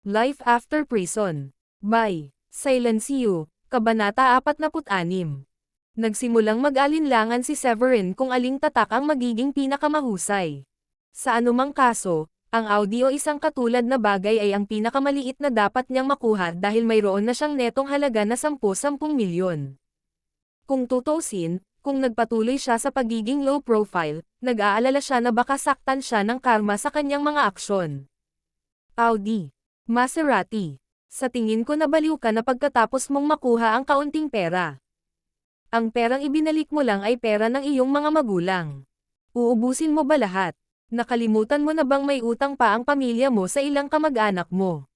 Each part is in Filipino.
Life After Prison. By Silencio, Kabanata 46. Nagsimulang mag-alinlangan si Severin kung aling tatak ang magiging pinakamahusay. Sa anumang kaso, ang audio isang katulad na bagay ay ang pinakamaliit na dapat niyang makuha dahil mayroon na siyang netong halaga na 10-10 milyon. Kung tutuusin, kung nagpatuloy siya sa pagiging low profile, nag-aalala siya na baka saktan siya ng karma sa kanyang mga aksyon. Audi. Maserati. Sa tingin ko nabaliw ka na pagkatapos mong makuha ang kaunting pera. Ang perang ibinalik mo lang ay pera ng iyong mga magulang. Uubusin mo ba lahat? Nakalimutan mo na bang may utang pa ang pamilya mo sa ilang kamag-anak mo?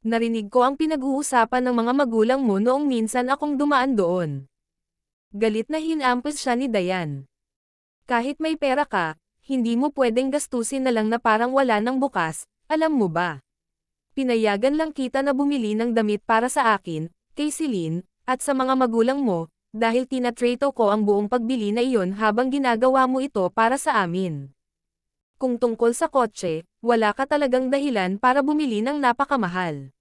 Narinig ko ang pinag-uusapan ng mga magulang mo noong minsan akong dumaan doon. Galit na hinampos siya ni Dayan. Kahit may pera ka, hindi mo pwedeng gastusin na lang na parang wala nang bukas, alam mo ba? Pinayagan lang kita na bumili ng damit para sa akin, kay Celine, at sa mga magulang mo, dahil tinatrato ko ang buong pagbili na iyon habang ginagawa mo ito para sa amin. Kung tungkol sa kotse, wala ka talagang dahilan para bumili ng napakamahal.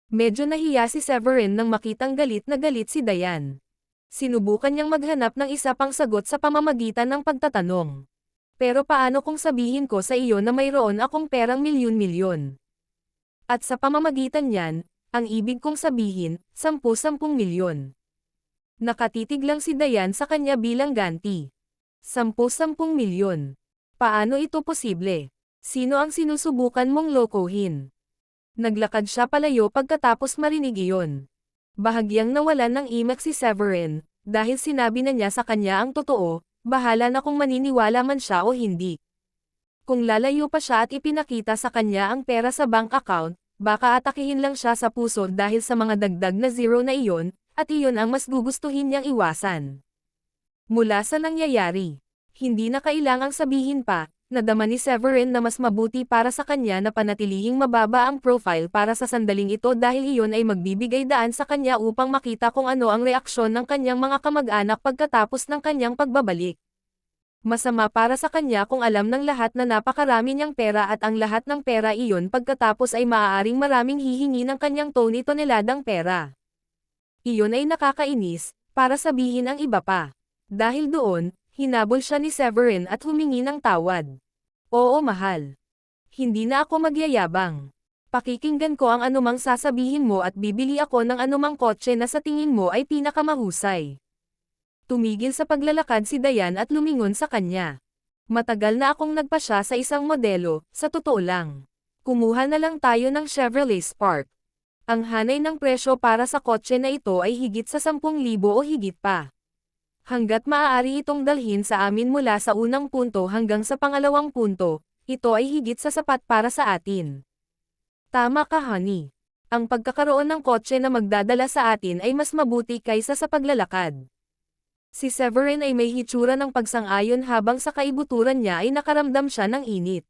Medyo nahiya si Severin nang makitang galit na galit si Dayan. Sinubukan niyang maghanap ng isa pang sagot sa pamamagitan ng pagtatanong. Pero paano kung sabihin ko sa iyo na mayroon akong perang milyon-milyon? At sa pamamagitan niyan, ang ibig kong sabihin, 10-10 milyon. Nakatitig lang si Dayan sa kanya bilang ganti. 10-10 milyon. Paano ito posible? Sino ang sinusubukan mong lokohin? Naglakad siya palayo pagkatapos marinig iyon. Bahagyang nawalan ng imak si Severin, dahil sinabi na niya sa kanya ang totoo, bahala na kung maniniwala man siya o hindi. Kung lalayo pa siya at ipinakita sa kanya ang pera sa bank account, baka atakihin lang siya sa puso dahil sa mga dagdag na zero na iyon, at iyon ang mas gugustuhin niyang iwasan. Mula sa nangyayari, hindi na kailangang sabihin pa, nadama ni Severin na mas mabuti para sa kanya na panatilihing mababa ang profile para sa sandaling ito dahil iyon ay magbibigay daan sa kanya upang makita kung ano ang reaksyon ng kanyang mga kamag-anak pagkatapos ng kanyang pagbabalik. Masama para sa kanya kung alam ng lahat na napakarami niyang pera at ang lahat ng pera iyon pagkatapos ay maaaring maraming hihingi ng kanyang toneladang pera. Iyon ay nakakainis, para sabihin ang iba pa. Dahil doon, hinabol siya ni Severin at humingi ng tawad. Oo mahal. Hindi na ako magyayabang. Pakikinggan ko ang anumang sasabihin mo at bibili ako ng anumang kotse na sa tingin mo ay pinakamahusay. Tumigil sa paglalakad si Dayan at lumingon sa kanya. Matagal na akong nagpasya sa isang modelo, sa totoo lang. Kumuha na lang tayo ng Chevrolet Spark. Ang hanay ng presyo para sa kotse na ito ay higit sa 10,000 o higit pa. Hanggat maaari itong dalhin sa amin mula sa unang punto hanggang sa pangalawang punto, ito ay higit sa sapat para sa atin. Tama ka honey. Ang pagkakaroon ng kotse na magdadala sa atin ay mas mabuti kaysa sa paglalakad. Si Severin ay may hitsura ng pagsang-ayon habang sa kaibuturan niya ay nakaramdam siya ng init.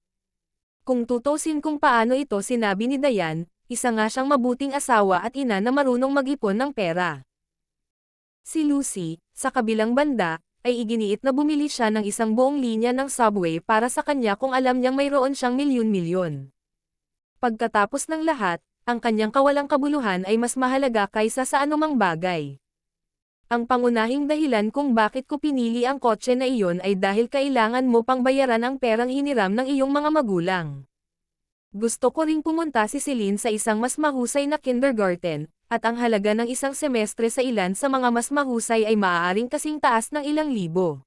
Kung tutusin kung paano ito sinabi ni Dayan, isa nga siyang mabuting asawa at ina na marunong mag-ipon ng pera. Si Lucy, sa kabilang banda, ay iginiit na bumili siya ng isang buong linya ng subway para sa kanya kung alam niyang mayroon siyang milyon-milyon. Pagkatapos ng lahat, ang kanyang kawalang kabuluhan ay mas mahalaga kaysa sa anumang bagay. Ang pangunahing dahilan kung bakit ko pinili ang kotse na iyon ay dahil kailangan mo pang bayaran ang perang hiniram ng iyong mga magulang. Gusto ko ring pumunta si Celine sa isang mas mahusay na kindergarten, at ang halaga ng isang semestre sa ilan sa mga mas mahusay ay maaaring kasing taas ng ilang libo.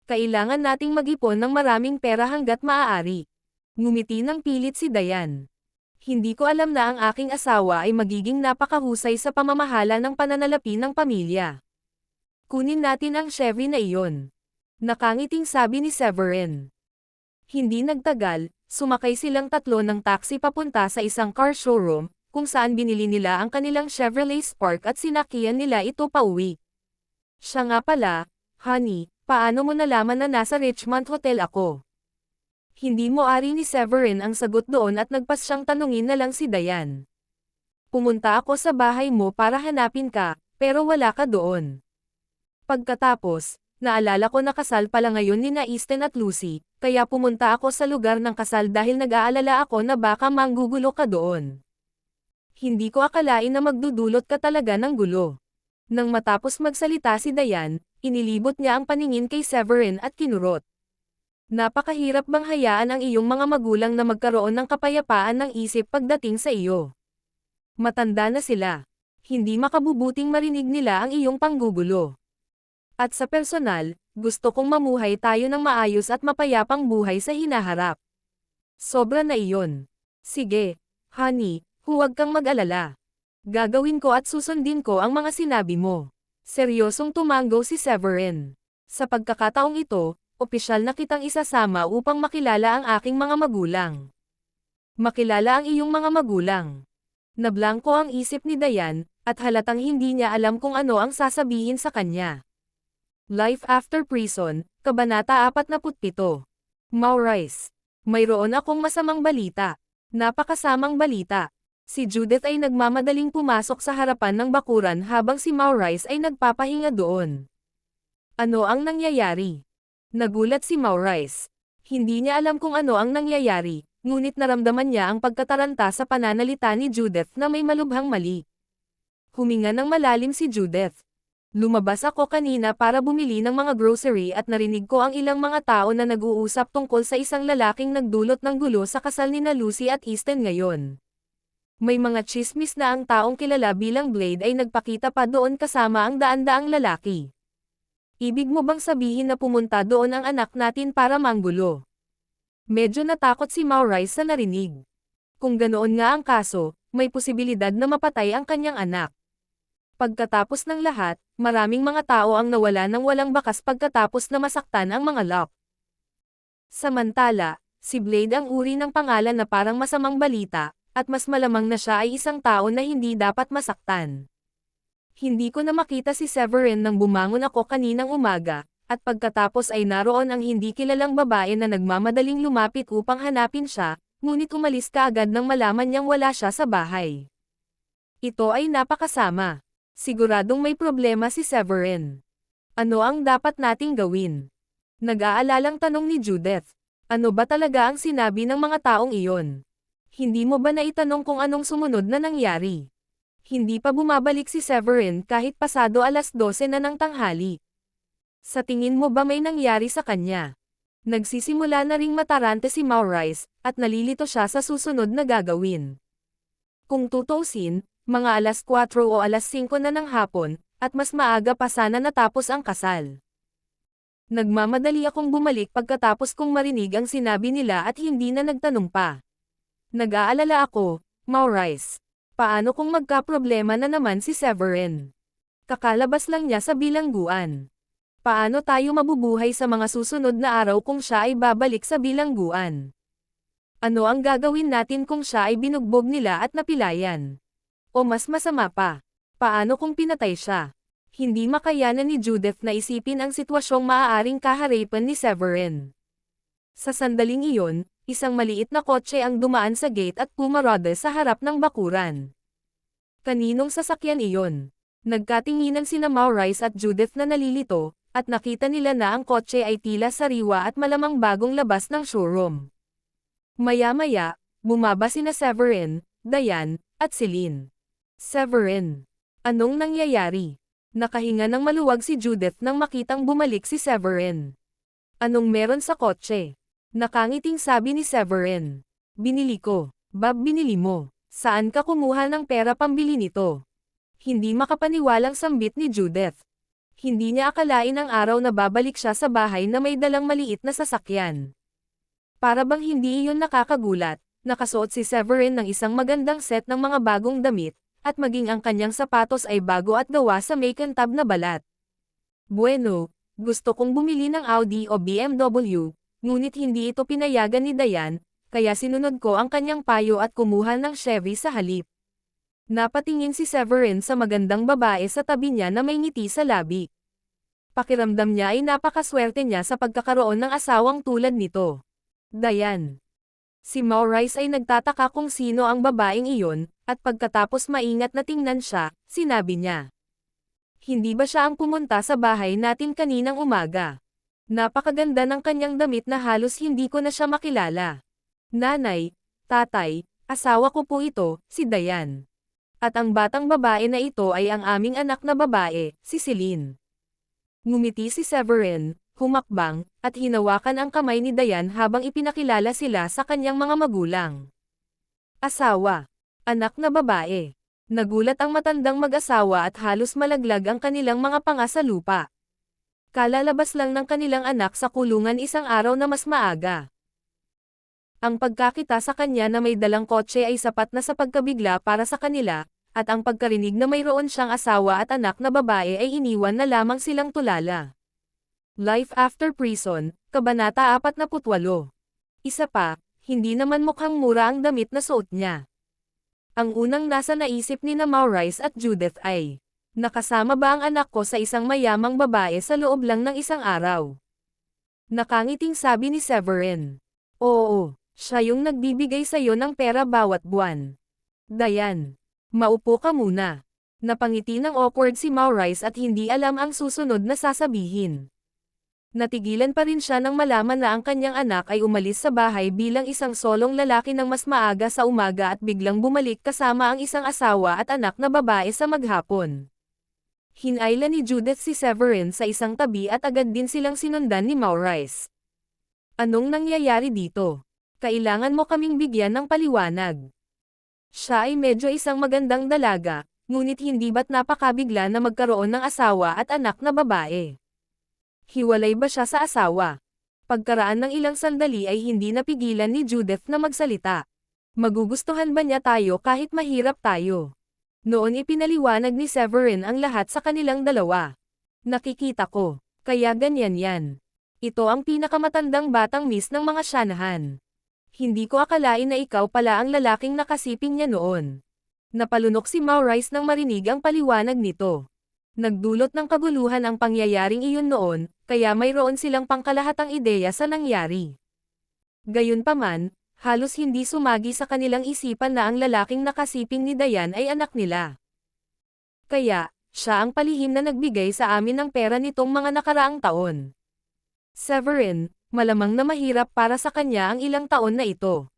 Kailangan nating mag-ipon ng maraming pera hanggat maaari. Ngumiti ng pilit si Dayan. Hindi ko alam na ang aking asawa ay magiging napakahusay sa pamamahala ng pananalapi ng pamilya. Kunin natin ang Chevy na iyon. Nakangiting sabi ni Severin. Hindi nagtagal, sumakay silang tatlo ng taxi papunta sa isang car showroom, kung saan binili nila ang kanilang Chevrolet Spark at sinakyan nila ito pauwi. Siya nga pala, honey, paano mo nalaman na nasa Richmond Hotel ako? Hindi mo ari ni Severin ang sagot doon at nagpas siyang tanungin na lang si Dayan. Pumunta ako sa bahay mo para hanapin ka, pero wala ka doon. Pagkatapos, naalala ko na kasal pala ngayon ni Easton at Lucy, kaya pumunta ako sa lugar ng kasal dahil nag-aalala ako na baka manggugulo ka doon. Hindi ko akalain na magdudulot ka talaga ng gulo. Nang matapos magsalita si Dayan, inilibot niya ang paningin kay Severin at kinurot. Napakahirap bang hayaan ang iyong mga magulang na magkaroon ng kapayapaan ng isip pagdating sa iyo? Matanda na sila. Hindi makabubuting marinig nila ang iyong panggugulo. At sa personal, gusto kong mamuhay tayo ng maayos at mapayapang buhay sa hinaharap. Sobra na iyon. Sige, honey, huwag kang mag-alala. Gagawin ko at susundin ko ang mga sinabi mo. Seryosong tumango si Severin. Sa pagkakataong ito, opisyal na kitang isasama upang makilala ang aking mga magulang. Makilala ang iyong mga magulang. Nablangko ang isip ni Dayan, at halatang hindi niya alam kung ano ang sasabihin sa kanya. Life After Prison, Kabanata 47. Maurice. Mayroon akong masamang balita. Napakasamang balita. Si Judith ay nagmamadaling pumasok sa harapan ng bakuran habang si Maurice ay nagpapahinga doon. Ano ang nangyayari? Nagulat si Maurice. Hindi niya alam kung ano ang nangyayari, ngunit naramdaman niya ang pagkataranta sa pananalita ni Judith na may malubhang mali. Huminga ng malalim si Judith. Lumabas ako kanina para bumili ng mga grocery at narinig ko ang ilang mga tao na nag-uusap tungkol sa isang lalaking nagdulot ng gulo sa kasal nina Lucy at Easton ngayon. May mga chismis na ang taong kilala bilang Blade ay nagpakita pa doon kasama ang daan-daang lalaki. Ibig mo bang sabihin na pumunta doon ang anak natin para manggulo? Medyo natakot si Maurice sa narinig. Kung ganoon nga ang kaso, may posibilidad na mapatay ang kanyang anak. Pagkatapos ng lahat, maraming mga tao ang nawala ng walang bakas pagkatapos na masaktan ang mga Locke. Samantala, si Blade ang uri ng pangalan na parang masamang balita, at mas malamang na siya ay isang tao na hindi dapat masaktan. Hindi ko na makita si Severin nang bumangon ako kaninang umaga, at pagkatapos ay naroon ang hindi kilalang babae na nagmamadaling lumapit upang hanapin siya, ngunit umalis kaagad nang malaman niyang wala siya sa bahay. Ito ay napakasama. Siguradong may problema si Severin. Ano ang dapat nating gawin? Nag-aalalang tanong ni Judith. Ano ba talaga ang sinabi ng mga taong iyon? Hindi mo ba naitanong kung anong sumunod na nangyari? Hindi pa bumabalik si Severin kahit pasado 12:00 na ng tanghali. Sa tingin mo ba may nangyari sa kanya? Nagsisimula na ring matarante si Maurice, at nalilito siya sa susunod na gagawin. Kung tutuusin, mga 4:00 o 5:00 na ng hapon, at mas maaga pa sana natapos ang kasal. Nagmamadali akong bumalik pagkatapos kong marinig ang sinabi nila at hindi na nagtanong pa. Nag-aalala ako, Maurice. Paano kung magkaproblema na naman si Severin? Kakalabas lang niya sa bilangguan. Paano tayo mabubuhay sa mga susunod na araw kung siya ay babalik sa bilangguan? Ano ang gagawin natin kung siya ay binugbog nila at napilayan? O mas masama pa, paano kung pinatay siya? Hindi makayanan ni Judith na isipin ang sitwasyong maaaring kaharipan ni Severin. Sa sandaling iyon, isang maliit na kotse ang dumaan sa gate at pumarada sa harap ng bakuran. Kaninong sasakyan iyon? Nagkatinginan sina Maurice at Judith na nalilito, at nakita nila na ang kotse ay tila sariwa at malamang bagong labas ng showroom. Maya-maya, bumaba sina Severin, Dayan, at Celine. Severin. Anong nangyayari? Nakahinga ng maluwag si Judith nang makitang bumalik si Severin. Anong meron sa kotse? Nakangiting sabi ni Severin. Binili ko. Bob, binili mo. Saan ka kumuha ng pera pambili nito? Hindi makapaniwalang sambit ni Judith. Hindi niya akalain ang araw na babalik siya sa bahay na may dalang maliit na sasakyan. Para bang hindi iyon nakakagulat, nakasuot si Severin ng isang magandang set ng mga bagong damit, at maging ang kanyang sapatos ay bago at gawa sa makintab na balat. Bueno, gusto kong bumili ng Audi o BMW, ngunit hindi ito pinayagan ni Dayan, kaya sinunod ko ang kanyang payo at kumuha ng Chevy sa halip. Napatingin si Severin sa magandang babae sa tabi niya na may ngiti sa labi. Pakiramdam niya ay napakaswerte niya sa pagkakaroon ng asawang tulad nito. Dayan. Si Maurice ay nagtataka kung sino ang babaeng iyon, at pagkatapos maingat na tingnan siya, sinabi niya. Hindi ba siya ang pumunta sa bahay natin kaninang umaga? Napakaganda ng kanyang damit na halos hindi ko na siya makilala. Nanay, tatay, asawa ko po ito, si Dayan. At ang batang babae na ito ay ang aming anak na babae, si Celine. Ngumiti si Severin, humakbang, at hinawakan ang kamay ni Diane habang ipinakilala sila sa kanyang mga magulang. Asawa. Anak na babae. Nagulat ang matandang mag-asawa at halos malaglag ang kanilang mga panga sa lupa. Kalalabas lang ng kanilang anak sa kulungan isang araw na mas maaga. Ang pagkakita sa kanya na may dalang kotse ay sapat na sa pagkabigla para sa kanila, at ang pagkarinig na mayroon siyang asawa at anak na babae ay iniwan na lamang silang tulala. Life After Prison, Kabanata 48. Isa pa, hindi naman mukhang mura ang damit na suot niya. Ang unang nasa naisip ni na Maurice at Judith ay, nakasama ba ang anak ko sa isang mayamang babae sa loob lang ng isang araw? Nakangiting sabi ni Severin. Oo. Siya yung nagbibigay sa'yo ng pera bawat buwan. Diane, maupo ka muna. Napangiti ng awkward si Maurice at hindi alam ang susunod na sasabihin. Natigilan pa rin siya nang malaman na ang kanyang anak ay umalis sa bahay bilang isang solong lalaki ng mas maaga sa umaga at biglang bumalik kasama ang isang asawa at anak na babae sa maghapon. Hinayla ni Judith si Severin sa isang tabi at agad din silang sinundan ni Maurice. Anong nangyayari dito? Kailangan mo kaming bigyan ng paliwanag. Siya ay medyo isang magandang dalaga, ngunit hindi ba't napakabigla na magkaroon ng asawa at anak na babae? Hiwalay ba siya sa asawa? Pagkaraan ng ilang sandali ay hindi napigilan ni Judith na magsalita. Magugustuhan ba niya tayo kahit mahirap tayo? Noon ipinaliwanag ni Severin ang lahat sa kanilang dalawa. Nakikita ko, kaya ganyan yan. Ito ang pinakamatandang batang miss ng mga Shanahan. Hindi ko akalain na ikaw pala ang lalaking nakasiping niya noon. Napalunok si Maurice nang marinig ang paliwanag nito. Nagdulot ng kaguluhan ang pangyayaring iyon noon, kaya mayroon silang pangkalahatang ideya sa nangyari. Gayunpaman, halos hindi sumagi sa kanilang isipan na ang lalaking nakasiping ni Diane ay anak nila. Kaya, siya ang palihim na nagbigay sa amin ng pera nitong mga nakaraang taon. Severin, malamang na mahirap para sa kanya ang ilang taon na ito.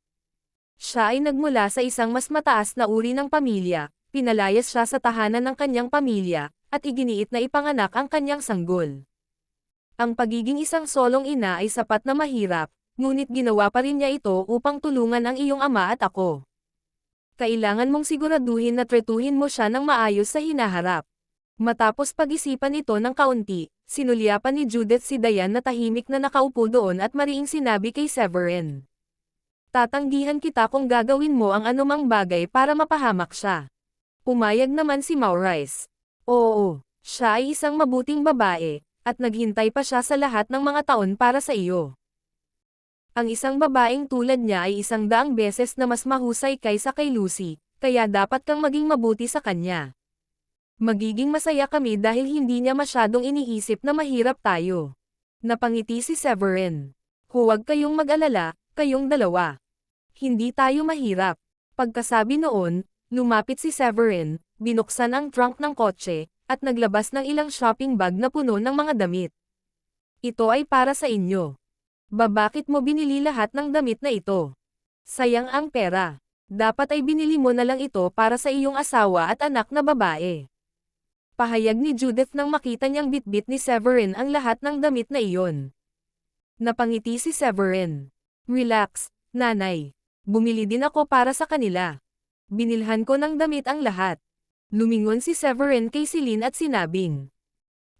Siya ay nagmula sa isang mas mataas na uri ng pamilya, pinalayas siya sa tahanan ng kanyang pamilya, at iginiit na ipanganak ang kanyang sanggol. Ang pagiging isang solong ina ay sapat na mahirap, ngunit ginawa pa rin niya ito upang tulungan ang iyong ama at ako. Kailangan mong siguraduhin na tretuhin mo siya ng maayos sa hinaharap. Matapos pag-isipan ito ng kaunti, sinulyapan ni Judith si Diane na tahimik na nakaupo doon at mariing sinabi kay Severin. Tatanggihan kita kung gagawin mo ang anumang bagay para mapahamak siya. Pumayag naman si Maurice. Oo, siya ay isang mabuting babae, at naghintay pa siya sa lahat ng mga taon para sa iyo. Ang isang babaeng tulad niya ay 100 beses na mas mahusay kaysa kay Lucy, kaya dapat kang maging mabuti sa kanya. Magiging masaya kami dahil hindi niya masyadong iniisip na mahirap tayo. Napangiti si Severin. Huwag kayong mag-alala, kayong dalawa. Hindi tayo mahirap. Pagkasabi noon, lumapit si Severin, binuksan ang trunk ng kotse, at naglabas ng ilang shopping bag na puno ng mga damit. Ito ay para sa inyo. Bakit mo binili lahat ng damit na ito? Sayang ang pera. Dapat ay binili mo na lang ito para sa iyong asawa at anak na babae. Pahayag ni Judith nang makita niyang bitbit ni Severin ang lahat ng damit na iyon. Napangiti si Severin. Relax, nanay. Bumili din ako para sa kanila. Binilhan ko ng damit ang lahat. Lumingon si Severin kay Celine at sinabing.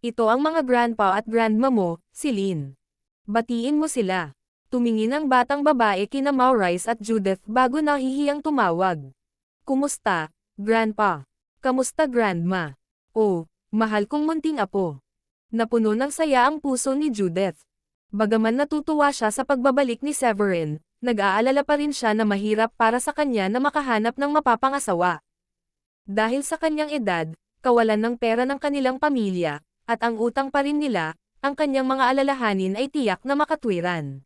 Ito ang mga grandpa at grandma mo, Celine. Batiin mo sila. Tumingin ang batang babae kina Maurice at Judith bago nahihiyang tumawag. Kumusta, grandpa? Kamusta grandma? Oh, mahal kong munting apo. Napuno ng saya ang puso ni Judith. Bagaman natutuwa siya sa pagbabalik ni Severin, nag-aalala pa rin siya na mahirap para sa kanya na makahanap ng mapapangasawa. Dahil sa kanyang edad, kawalan ng pera ng kanilang pamilya, at ang utang pa rin nila, ang kanyang mga alalahanin ay tiyak na makatwiran.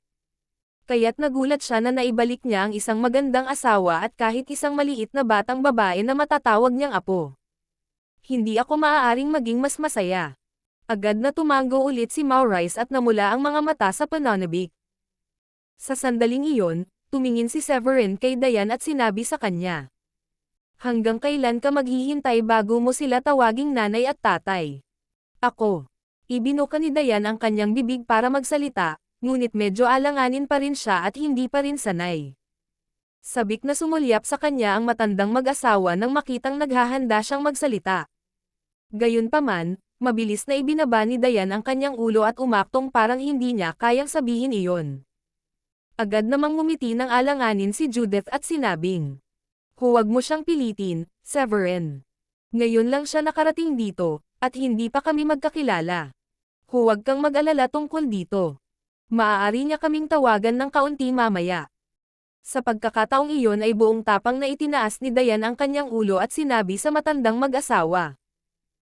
Kaya't nagulat siya na naibalik niya ang isang magandang asawa at kahit isang maliit na batang babae na matatawag niyang apo. Hindi ako maaaring maging mas masaya. Agad na tumango ulit si Maurice at namula ang mga mata sa pananabik. Sa sandaling iyon, tumingin si Severin kay Diane at sinabi sa kanya. Hanggang kailan ka maghihintay bago mo sila tawaging nanay at tatay? Ako. Ibinuka ni Dayan ang kanyang bibig para magsalita, ngunit medyo alanganin pa rin siya at hindi pa rin sanay. Sabik na sumulyap sa kanya ang matandang mag-asawa nang makitang naghahanda siyang magsalita. Gayunpaman, mabilis na ibinaba ni Dayan ang kanyang ulo at umaktong parang hindi niya kayang sabihin iyon. Agad namang ngumiti ng alanganin si Judith at sinabing, "Huwag mo siyang pilitin, Severin. Ngayon lang siya nakarating dito, at hindi pa kami magkakilala. Huwag kang mag-alala tungkol dito. Maaari niya kaming tawagan ng kaunti mamaya." Sa pagkakataong iyon ay buong tapang na itinaas ni Dayan ang kanyang ulo at sinabi sa matandang mag-asawa,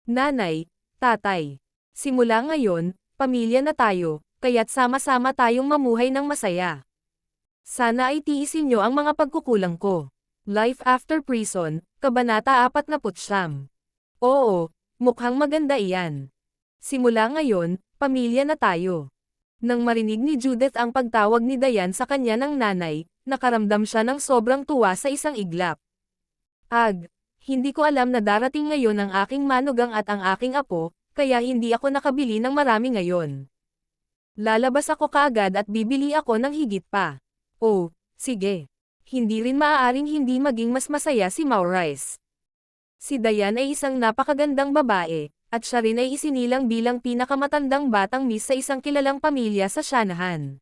"Nanay, tatay. Simula ngayon, pamilya na tayo, kaya't sama-sama tayong mamuhay ng masaya. Sana ay tiisin niyo ang mga pagkukulang ko." Life After Prison, Kabanata 49. Oo, mukhang maganda iyan. Simula ngayon, pamilya na tayo. Nang marinig ni Judith ang pagtawag ni Dayan sa kanya ng nanay, nakaramdam siya ng sobrang tuwa sa isang iglap. Hindi ko alam na darating ngayon ang aking manugang at ang aking apo, kaya hindi ako nakabili ng marami ngayon. Lalabas ako kaagad at bibili ako ng higit pa. Oh, sige. Hindi rin maaaring hindi maging mas masaya si Maurice. Si Dayan ay isang napakagandang babae, at siya rin ay isinilang bilang pinakamatandang batang miss sa isang kilalang pamilya sa Shanahan.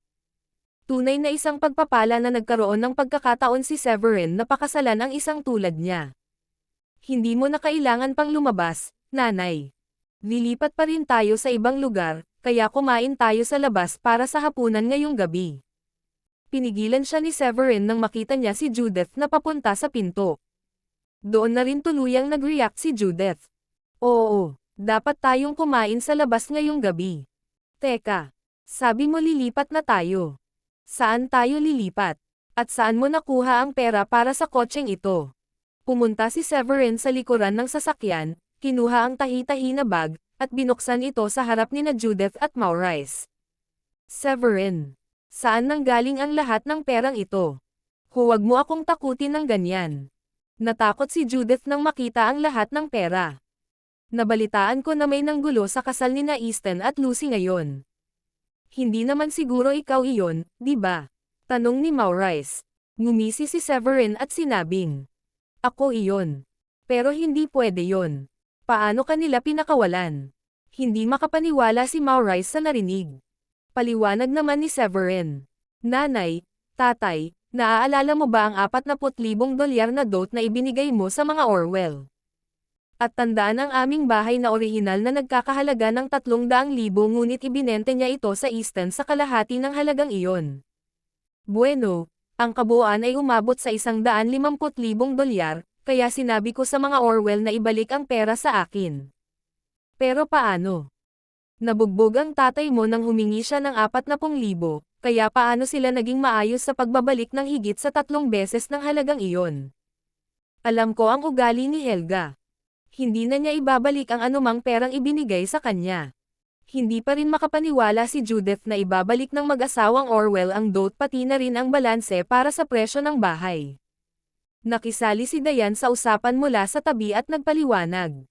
Tunay na isang pagpapala na nagkaroon ng pagkakataon si Severin na pakasalan ang isang tulad niya. Hindi mo na kailangan pang lumabas, nanay. Lilipat pa rin tayo sa ibang lugar, kaya kumain tayo sa labas para sa hapunan ngayong gabi. Pinigilan siya ni Severin nang makita niya si Judith na papunta sa pinto. Doon na rin tuluyang nag-react si Judith. Oo, dapat tayong kumain sa labas ngayong gabi. Teka, sabi mo lilipat na tayo. Saan tayo lilipat? At saan mo nakuha ang pera para sa kotseng ito? Pumunta si Severin sa likuran ng sasakyan, kinuha ang tahi-tahi na bag, at binuksan ito sa harap ni Judith at Maurice. Severin, saan nanggaling ang lahat ng perang ito? Huwag mo akong takutin ng ganyan. Natakot si Judith nang makita ang lahat ng pera. Nabalitaan ko na may nanggulo sa kasal ni Easton at Lucy ngayon. Hindi naman siguro ikaw iyon, di ba? Tanong ni Maurice. Ngumisi si Severin at sinabing, "Ako iyon. Pero hindi pwede yon. Paano kanila pinakawalan?" Hindi makapaniwala si Maurice sa narinig. Paliwanag naman ni Severin. "Nanay, tatay, naaalala mo ba ang $40,000 na dote na ibinigay mo sa mga Orwell? At tandaan ang aming bahay na orihinal na nagkakahalaga ng 300,000 ngunit ibinente niya ito sa Easton sa kalahati ng halagang iyon. Bueno, ang kabuuan ay umabot sa $150,000, kaya sinabi ko sa mga Orwell na ibalik ang pera sa akin." "Pero paano? Nabugbog ang tatay mo nang humingi siya ng 40,000, kaya paano sila naging maayos sa pagbabalik ng higit sa 3 beses ng halagang iyon?" Alam ko ang ugali ni Helga. Hindi na niya ibabalik ang anumang perang ibinigay sa kanya. Hindi pa rin makapaniwala si Judith na ibabalik ng mag-asawang Orwell ang dote pati na rin ang balanse para sa presyo ng bahay. Nakisali si Dayan sa usapan mula sa tabi at nagpaliwanag.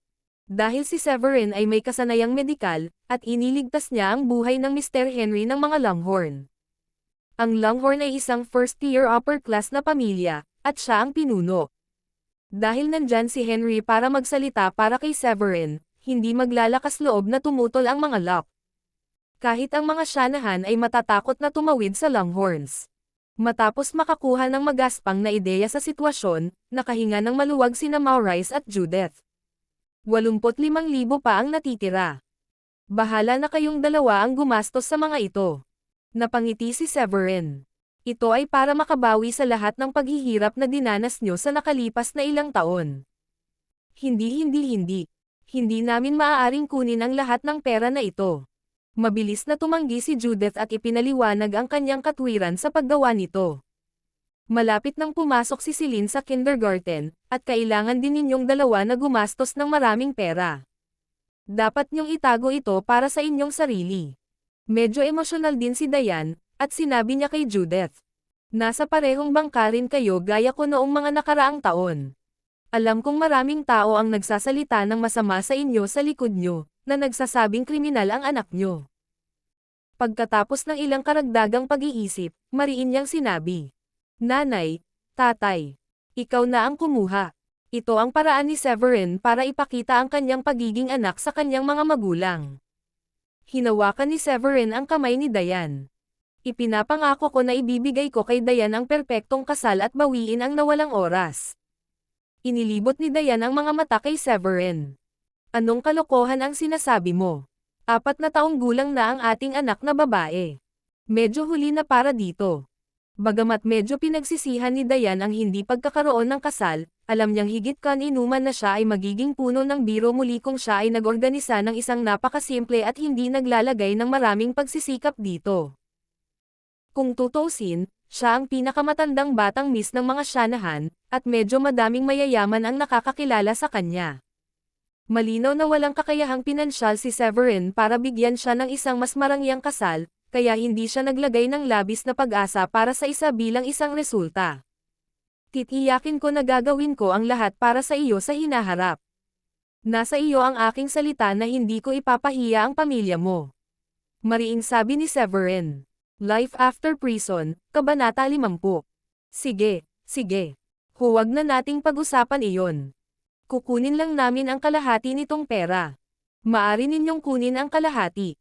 Dahil si Severin ay may kasanayang medikal, at iniligtas niya ang buhay ng Mr. Henry ng mga Longhorn. Ang Longhorn ay isang first-tier upper-class na pamilya, at siya ang pinuno. Dahil nandyan si Henry para magsalita para kay Severin, hindi maglalakas loob na tumutol ang mga lock. Kahit ang mga Shanahan ay matatakot na tumawid sa Longhorns. Matapos makakuha ng magaspang na ideya sa sitwasyon, nakahinga ng maluwag sina Maurice at Judith. 85,000 pa ang natitira. Bahala na kayong dalawa ang gumastos sa mga ito. Napangiti si Severin. Ito ay para makabawi sa lahat ng paghihirap na dinanas nyo sa nakalipas na ilang taon. Hindi namin maaaring kunin ang lahat ng pera na ito. Mabilis na tumanggi si Judith at ipinaliwanag ang kanyang katwiran sa paggawa nito. Malapit nang pumasok si Celine sa kindergarten, at kailangan din ninyong dalawa na gumastos ng maraming pera. Dapat niyong itago ito para sa inyong sarili. Medyo emosyonal din si Dayan, at sinabi niya kay Judith, "Nasa parehong bangka rin kayo gaya ko noong mga nakaraang taon. Alam kong maraming tao ang nagsasalita ng masama sa inyo sa likod nyo, na nagsasabing kriminal ang anak nyo. Pagkatapos ng ilang karagdagang pag-iisip, mariin niyang sinabi. Nanay, tatay, ikaw na ang kumuha. Ito ang paraan ni Severin para ipakita ang kanyang pagiging anak sa kanyang mga magulang. Hinawakan ni Severin ang kamay ni Diane. Ipinapangako ko na ibibigay ko kay Diane ang perpektong kasal at bawiin ang nawalang oras. Inilibot ni Diane ang mga mata kay Severin. Anong kalokohan ang sinasabi mo? 4 na taong gulang na ang ating anak na babae. Medyo huli na para dito. Bagamat medyo pinagsisihan ni Diane ang hindi pagkakaroon ng kasal, alam niyang higit kan-inuman na siya ay magiging puno ng biro muli kung siya ay nag-organisa ng isang napakasimple at hindi naglalagay ng maraming pagsisikap dito. Kung tutuusin, siya ang pinakamatandang batang miss ng mga Shanahan, at medyo madaming mayayaman ang nakakakilala sa kanya. Malinaw na walang kakayahang pinansyal si Severin para bigyan siya ng isang mas marangyang kasal, kaya hindi siya naglagay ng labis na pag-asa para sa isa bilang isang resulta. Titiyakin ko na gagawin ko ang lahat para sa iyo sa hinaharap. Nasa iyo ang aking salita na hindi ko ipapahiya ang pamilya mo. Mariing sabi ni Severin. Life After Prison, Kabanata 50. Sige, sige. Huwag na nating pag-usapan iyon. Kukunin lang namin ang kalahati nitong pera. Maari ninyong kunin ang kalahati.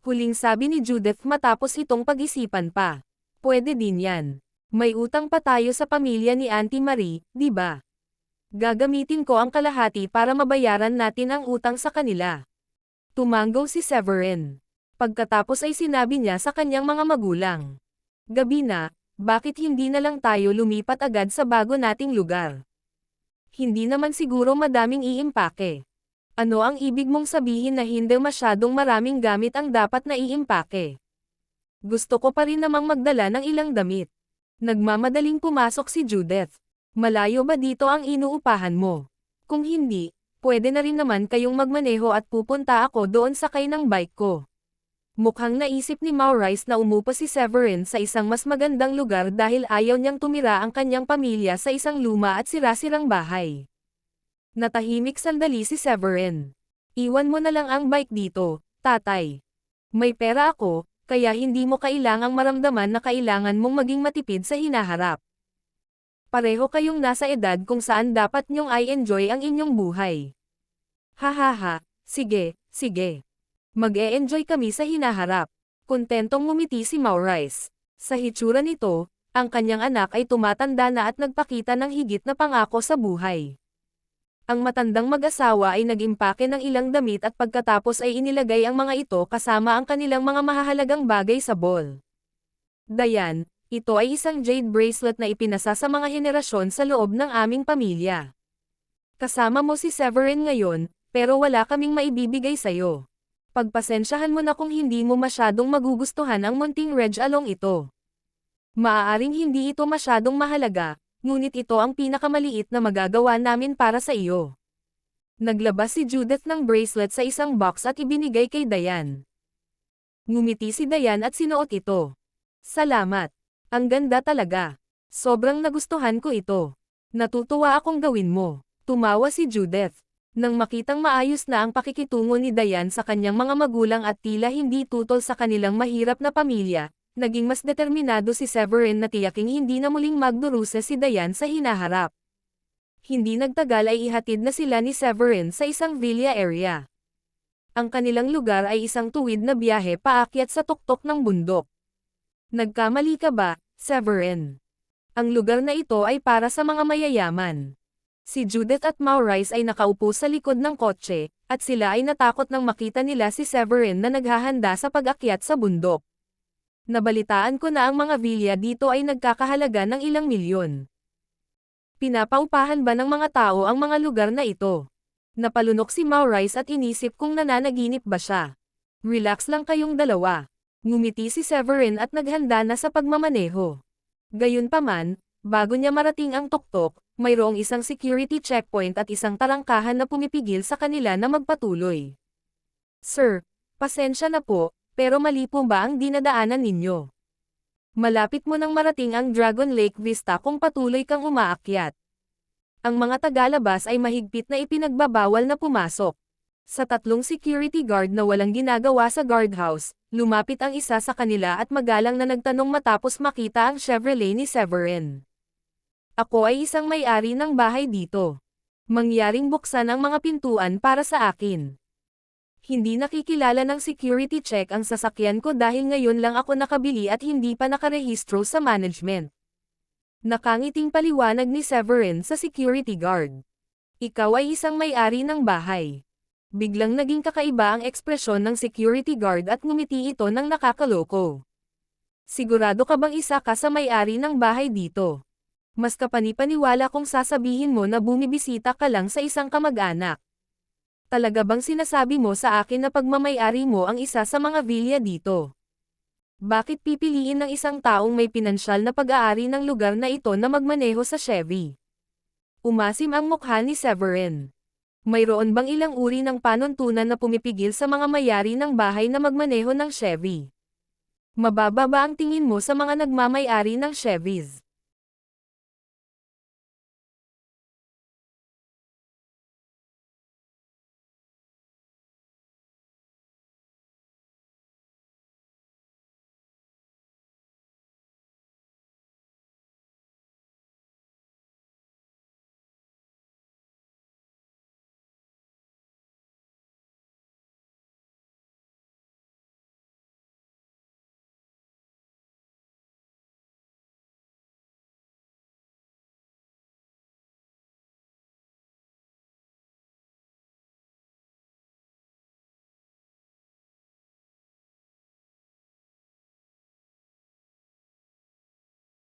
Huling sabi ni Judith matapos itong pag-isipan pa. Pwede din yan. May utang pa tayo sa pamilya ni Auntie Marie, di ba? Gagamitin ko ang kalahati para mabayaran natin ang utang sa kanila. Tumanggaw si Severin. Pagkatapos ay sinabi niya sa kanyang mga magulang. Gabi na, bakit hindi na lang tayo lumipat agad sa bago nating lugar? Hindi naman siguro madaming iimpake. Ano ang ibig mong sabihin na hindi masyadong maraming gamit ang dapat na iimpake? Gusto ko pa rin namang magdala ng ilang damit. Nagmamadaling pumasok si Judith. Malayo ba dito ang inuupahan mo? Kung hindi, pwede na rin naman kayong magmaneho at pupunta ako doon sakay ng bike ko. Mukhang naisip ni Maurice na umupa si Severin sa isang mas magandang lugar dahil ayaw niyang tumira ang kanyang pamilya sa isang luma at sira-sirang bahay. Natahimik sandali si Severin. Iwan mo na lang ang bike dito, tatay. May pera ako, kaya hindi mo kailangang maramdaman na kailangan mong maging matipid sa hinaharap. Pareho kayong nasa edad kung saan dapat niyong i-enjoy ang inyong buhay. Hahaha, sige, sige. Mag-e-enjoy kami sa hinaharap. Kontentong ngumiti si Maurice. Sa hitsura nito, ang kanyang anak ay tumatanda na at nagpakita ng higit na pangako sa buhay. Ang matandang mag-asawa ay nag-impake ng ilang damit at pagkatapos ay inilagay ang mga ito kasama ang kanilang mga mahahalagang bagay sa ball. Diane, ito ay isang jade bracelet na ipinasa sa mga henerasyon sa loob ng aming pamilya. Kasama mo si Severin ngayon, pero wala kaming maibibigay sa'yo. Pagpasensyahan mo na kung hindi mo masyadong magugustuhan ang munting Reg Along ito. Maaaring hindi ito masyadong mahalaga, ngunit ito ang pinakamaliit na magagawa namin para sa iyo. Naglabas si Judith ng bracelet sa isang box at ibinigay kay Diane. Ngumiti si Diane at sinuot ito. Salamat. Ang ganda talaga. Sobrang nagustuhan ko ito. Natutuwa akong gawin mo. Tumawa si Judith. Nang makitang maayos na ang pakikitungo ni Diane sa kanyang mga magulang at tila hindi tutol sa kanilang mahirap na pamilya, naging mas determinado si Severin na tiyaking hindi na muling magdurusa si Diane sa hinaharap. Hindi nagtagal ay ihatid na sila ni Severin sa isang villa area. Ang kanilang lugar ay isang tuwid na biyahe paakyat sa tuktok ng bundok. Nagkamali ka ba, Severin? Ang lugar na ito ay para sa mga mayayaman. Si Judith at Maurice ay nakaupo sa likod ng kotse, at sila ay natakot nang makita nila si Severin na naghahanda sa pag-akyat sa bundok. Nabalitaan ko na ang mga villa dito ay nagkakahalaga ng ilang milyon. Pinapaupahan ba ng mga tao ang mga lugar na ito? Napalunok si Maurice at inisip kung nananaginip ba siya. Relax lang kayong dalawa. Ngumiti si Severin at naghanda na sa pagmamaneho. Gayunpaman, bago niya marating ang tuktok, mayroong isang security checkpoint at isang tarangkahan na pumipigil sa kanila na magpatuloy. Sir, pasensya na po, pero mali po ba ang dinadaanan ninyo? Malapit mo nang marating ang Dragon Lake Vista kung patuloy kang umaakyat. Ang mga tagalabas ay mahigpit na ipinagbabawal na pumasok. Sa 3 security guard na walang ginagawa sa guardhouse, lumapit ang isa sa kanila at magalang na nagtanong matapos makita ang Chevrolet ni Severin. Ako ay isang may-ari ng bahay dito. Mangyaring buksan ang mga pintuan para sa akin. Hindi nakikilala ng security check ang sasakyan ko dahil ngayon lang ako nakabili at hindi pa nakarehistro sa management. Nakangiting paliwanag ni Severin sa security guard. Ikaw ay isang may-ari ng bahay. Biglang naging kakaiba ang ekspresyon ng security guard at ngumiti ito ng nakakaloko. Sigurado ka bang isa ka sa may-ari ng bahay dito? Mas kapanipaniwala kung sasabihin mo na bumibisita ka lang sa isang kamag-anak. Talaga bang sinasabi mo sa akin na pagmamay-ari mo ang isa sa mga villa dito? Bakit pipiliin ng isang taong may pinansyal na pag-aari ng lugar na ito na magmaneho sa Chevy? Umasim ang mukha ni Severin. Mayroon bang ilang uri ng panuntunan na pumipigil sa mga may-ari ng bahay na magmaneho ng Chevy? Mababa ba ang tingin mo sa mga nagmamay-ari ng Chevys?